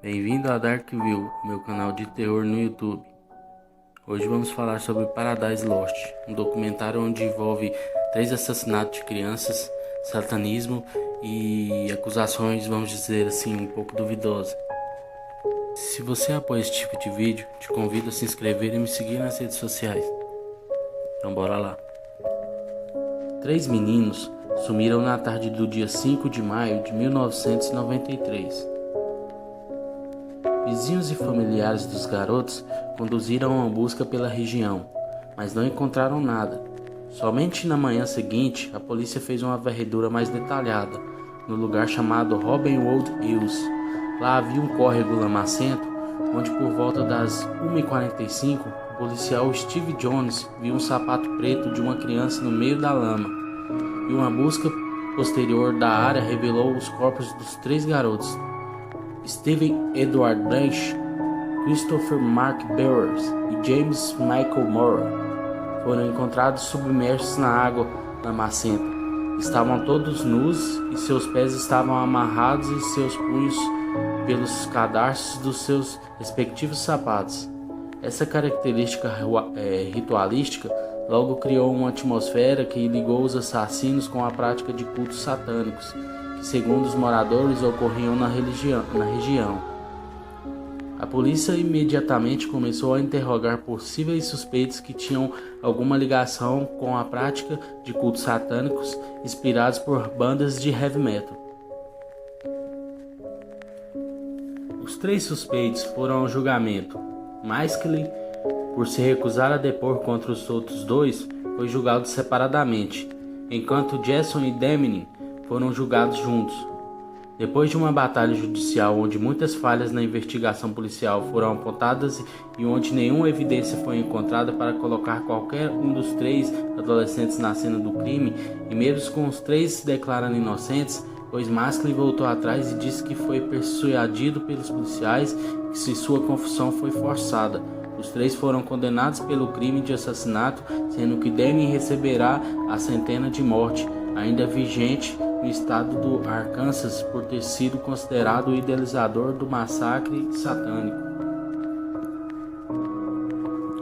Bem-vindo a Darkville, meu canal de terror no YouTube. Hoje vamos falar sobre Paradise Lost, um documentário onde envolve 3 assassinatos de crianças, satanismo e acusações, vamos dizer assim, um pouco duvidosas. Se você apoia esse tipo de vídeo, te convido a se inscrever e me seguir nas redes sociais. Então bora lá. 3 meninos sumiram na tarde do dia 5 de maio de 1993. Vizinhos e familiares dos garotos conduziram uma busca pela região, mas não encontraram nada. Somente na manhã seguinte, a polícia fez uma varredura mais detalhada, no lugar chamado Robinwood Hills. Lá havia um córrego lamacento, onde por volta das 1h45, o policial Steve Jones viu um sapato preto de uma criança no meio da lama, e uma busca posterior da área revelou os corpos dos 3 garotos. Steven Edward Branch, Christopher Mark Bowers e James Michael Moore foram encontrados submersos na água lamacenta. Estavam todos nus e seus pés estavam amarrados e seus punhos pelos cadarços dos seus respectivos sapatos. Essa característica ritualística logo criou uma atmosfera que ligou os assassinos com a prática de cultos satânicos, que segundo os moradores ocorriam na região. A polícia imediatamente começou a interrogar possíveis suspeitos que tinham alguma ligação com a prática de cultos satânicos inspirados por bandas de heavy metal. Os 3 suspeitos foram ao julgamento. Maskely, por se recusar a depor contra os outros 2, foi julgado separadamente, enquanto Jason e Deming foram julgados juntos. Depois de uma batalha judicial onde muitas falhas na investigação policial foram apontadas e onde nenhuma evidência foi encontrada para colocar qualquer um dos 3 adolescentes na cena do crime, e mesmo com os 3 se declarando inocentes, pois Maskely voltou atrás e disse que foi persuadido pelos policiais e que sua confissão foi forçada. Os 3 foram condenados pelo crime de assassinato, sendo que Deming receberá a sentença de morte, ainda vigente no estado do Arkansas por ter sido considerado o idealizador do massacre satânico.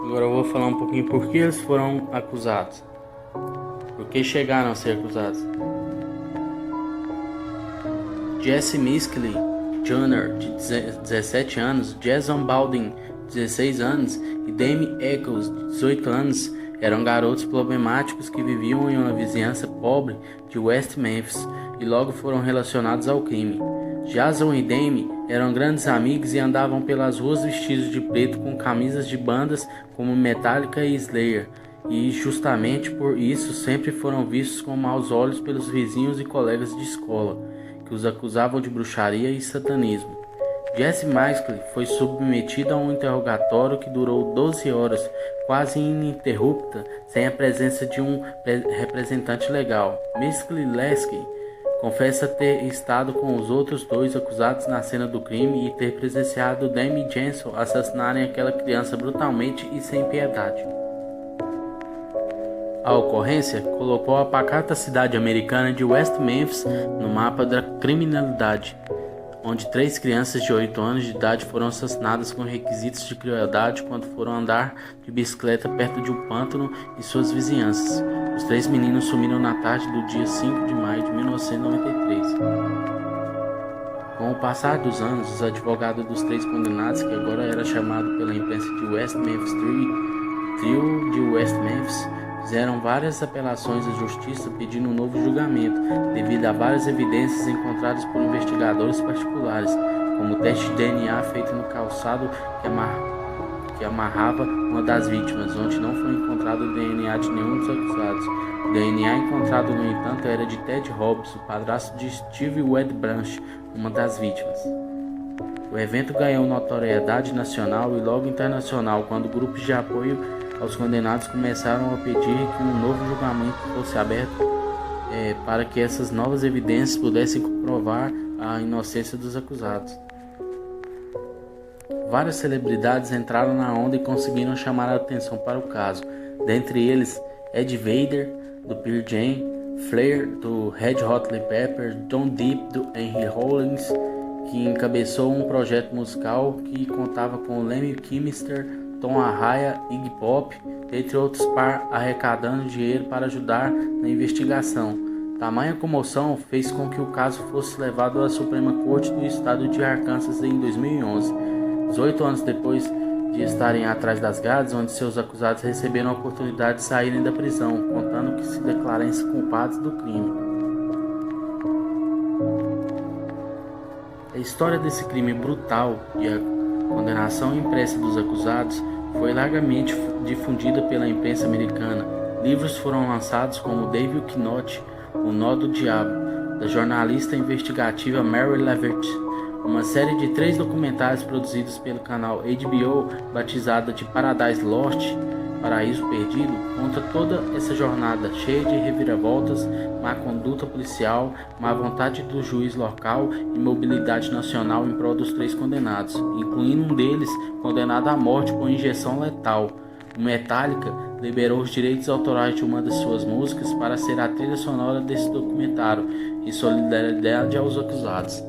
Agora eu vou falar um pouquinho por que eles foram acusados. Por que chegaram a ser acusados? Jesse Maskely Jr., de 17 anos, Jason Baldwin, 16 anos, e Damien Eccles, de 18 anos, eram garotos problemáticos que viviam em uma vizinhança pobre de West Memphis e logo foram relacionados ao crime. Jason e Damien eram grandes amigos e andavam pelas ruas vestidos de preto com camisas de bandas como Metallica e Slayer, e justamente por isso sempre foram vistos com maus olhos pelos vizinhos e colegas de escola, que os acusavam de bruxaria e satanismo. Jesse Maskely foi submetido a um interrogatório que durou 12 horas, quase ininterrupta, sem a presença de um representante legal. Maskely confessa ter estado com os outros 2 acusados na cena do crime e ter presenciado Damien e Jason assassinarem aquela criança brutalmente e sem piedade. A ocorrência colocou a pacata cidade americana de West Memphis no mapa da criminalidade, onde 3 crianças de 8 anos de idade foram assassinadas com requisitos de crueldade quando foram andar de bicicleta perto de um pântano em suas vizinhanças. Os 3 meninos sumiram na tarde do dia 5 de maio de 1993. Com o passar dos anos, os advogados dos 3 condenados, que agora era chamado pela imprensa de West Memphis Trio de West Memphis, fizeram várias apelações à justiça pedindo um novo julgamento, devido a várias evidências encontradas por investigadores particulares, como o teste de DNA feito no calçado que amarrava uma das vítimas, onde não foi encontrado o DNA de nenhum dos acusados. O DNA encontrado, no entanto, era de Ted Hobbs, o padrasto de Steve Wed Branch, uma das vítimas. O evento ganhou notoriedade nacional e logo internacional quando grupos de apoio aos condenados começaram a pedir que um novo julgamento fosse aberto para que essas novas evidências pudessem comprovar a inocência dos acusados. Várias celebridades entraram na onda e conseguiram chamar a atenção para o caso, dentre eles Ed Vedder, do Pearl Jam, Flair, do Red Hot Chili Peppers, John Deep, do Henry Rollins, que encabeçou um projeto musical que contava com Lemmy Kilmister, Tom Araya, Iggy Pop, entre outros arrecadando dinheiro para ajudar na investigação. Tamanha comoção fez com que o caso fosse levado à Suprema Corte do Estado de Arkansas em 2011, 18 anos depois de estarem atrás das grades, onde seus acusados receberam a oportunidade de saírem da prisão, contando que se declarassem culpados do crime. A história desse crime brutal e a condenação impressa dos acusados foi largamente difundida pela imprensa americana. Livros foram lançados como David Knott, O Nó do Diabo, da jornalista investigativa Mary Leverett, uma série de 3 documentários produzidos pelo canal HBO, batizada de Paradise Lost, Paraíso Perdido, conta toda essa jornada cheia de reviravoltas, má conduta policial, má vontade do juiz local e mobilidade nacional em prol dos 3 condenados, incluindo um deles condenado à morte por injeção letal. O Metallica liberou os direitos autorais de uma das suas músicas para ser a trilha sonora desse documentário, em solidariedade aos acusados.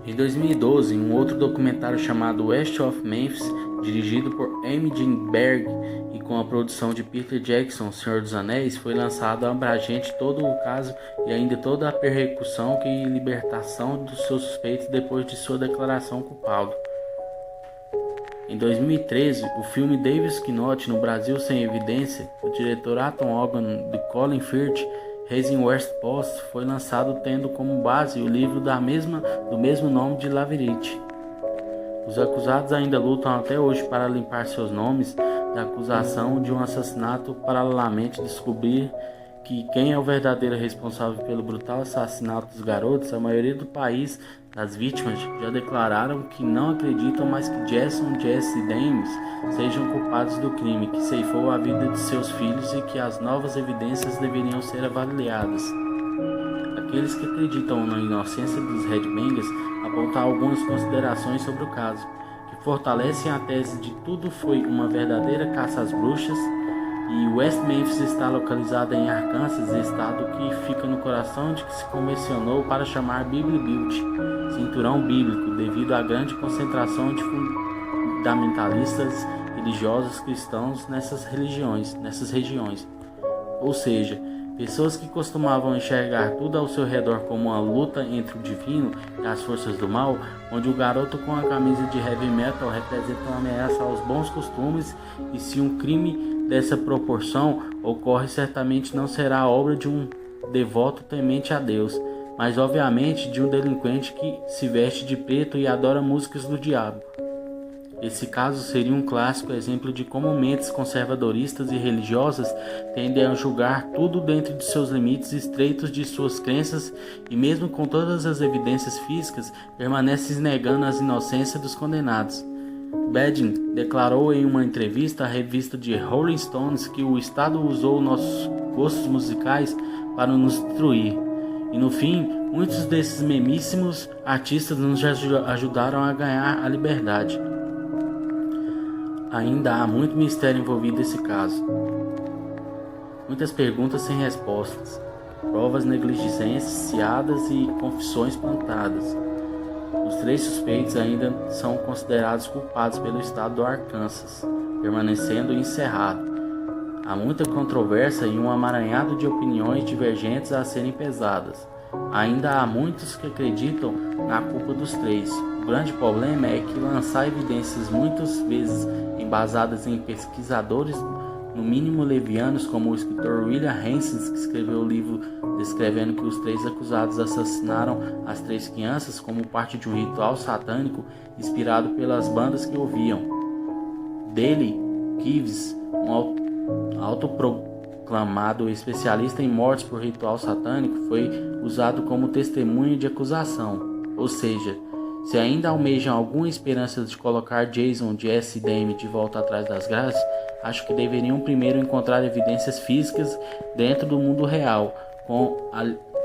Em 2012, um outro documentário chamado West of Memphis, dirigido por Amy Greenberg e com a produção de Peter Jackson, Senhor dos Anéis, foi lançado, abrangente todo o caso e ainda toda a persecução e libertação dos seus suspeitos depois de sua declaração culpável. Em 2013, o filme David Knott no Brasil Sem Evidência, do diretor Atom Ogan de Colin Firth, Raising West Post, foi lançado tendo como base o livro do mesmo nome de Leverett. Os acusados ainda lutam até hoje para limpar seus nomes da acusação de um assassinato, paralelamente descobrir que quem é o verdadeiro responsável pelo brutal assassinato dos garotos. A maioria do país das vítimas já declararam que não acreditam mais que Jason, Jesse e James sejam culpados do crime que ceifou a vida de seus filhos e que as novas evidências deveriam ser avaliadas. Aqueles que acreditam na inocência dos headbangers apontam algumas considerações sobre o caso, que fortalecem a tese de tudo foi uma verdadeira caça às bruxas. E West Memphis está localizada em Arkansas, estado que fica no coração de que se convencionou para chamar Bible Belt, cinturão bíblico, devido à grande concentração de fundamentalistas religiosos cristãos nessas regiões. Ou seja, pessoas que costumavam enxergar tudo ao seu redor como uma luta entre o divino e as forças do mal, onde o garoto com a camisa de heavy metal representa uma ameaça aos bons costumes, e se um crime dessa proporção ocorre, certamente não será a obra de um devoto temente a Deus, mas obviamente de um delinquente que se veste de preto e adora músicas do diabo. Esse caso seria um clássico exemplo de como mentes conservadoristas e religiosas tendem a julgar tudo dentro de seus limites estreitos de suas crenças e, mesmo com todas as evidências físicas, permanecem negando a inocência dos condenados. Badin declarou em uma entrevista à revista de Rolling Stones que o Estado usou nossos gostos musicais para nos destruir. E no fim, muitos desses memíssimos artistas nos ajudaram a ganhar a liberdade. Ainda há muito mistério envolvido nesse caso. Muitas perguntas sem respostas, provas negligenciadas e confissões plantadas. Os 3 suspeitos ainda são considerados culpados pelo estado do Arkansas, permanecendo encerrado. Há muita controvérsia e um amaranhado de opiniões divergentes a serem pesadas. Ainda há muitos que acreditam na culpa dos 3. O grande problema é que lançar evidências muitas vezes embasadas em pesquisadores no mínimo levianos, como o escritor William Hansen, que escreveu o livro descrevendo que os 3 acusados assassinaram as 3 crianças como parte de um ritual satânico inspirado pelas bandas que ouviam. Daley Kives, um autoproclamado especialista em mortes por ritual satânico, foi usado como testemunha de acusação. Ou seja, se ainda almejam alguma esperança de colocar Jason, Jesse e Dame de volta atrás das grades, acho que deveriam primeiro encontrar evidências físicas dentro do mundo real,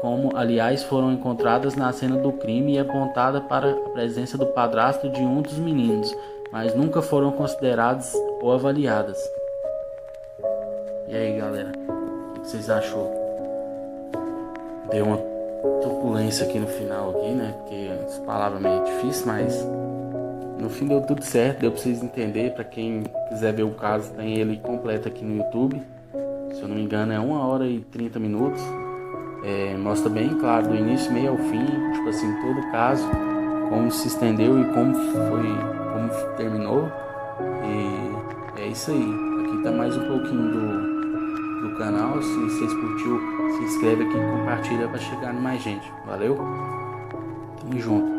como aliás foram encontradas na cena do crime e apontada para a presença do padrasto de um dos meninos, mas nunca foram consideradas ou avaliadas. E aí, galera, o que vocês achou? Deu uma turbulência aqui no final aqui, né? Porque essa palavra é meio difícil, mas no fim deu tudo certo, deu pra vocês entenderem. Pra quem quiser ver o caso, tem ele completo aqui no YouTube. Se eu não me engano é 1 hora e 30 minutos. Mostra bem claro, do início, meio ao fim, tipo assim, todo o caso, como se estendeu e como terminou. E é isso aí. Aqui tá mais um pouquinho do canal. Se vocês curtiu, se inscreve aqui e compartilha para chegar mais gente. Valeu? Tamo junto.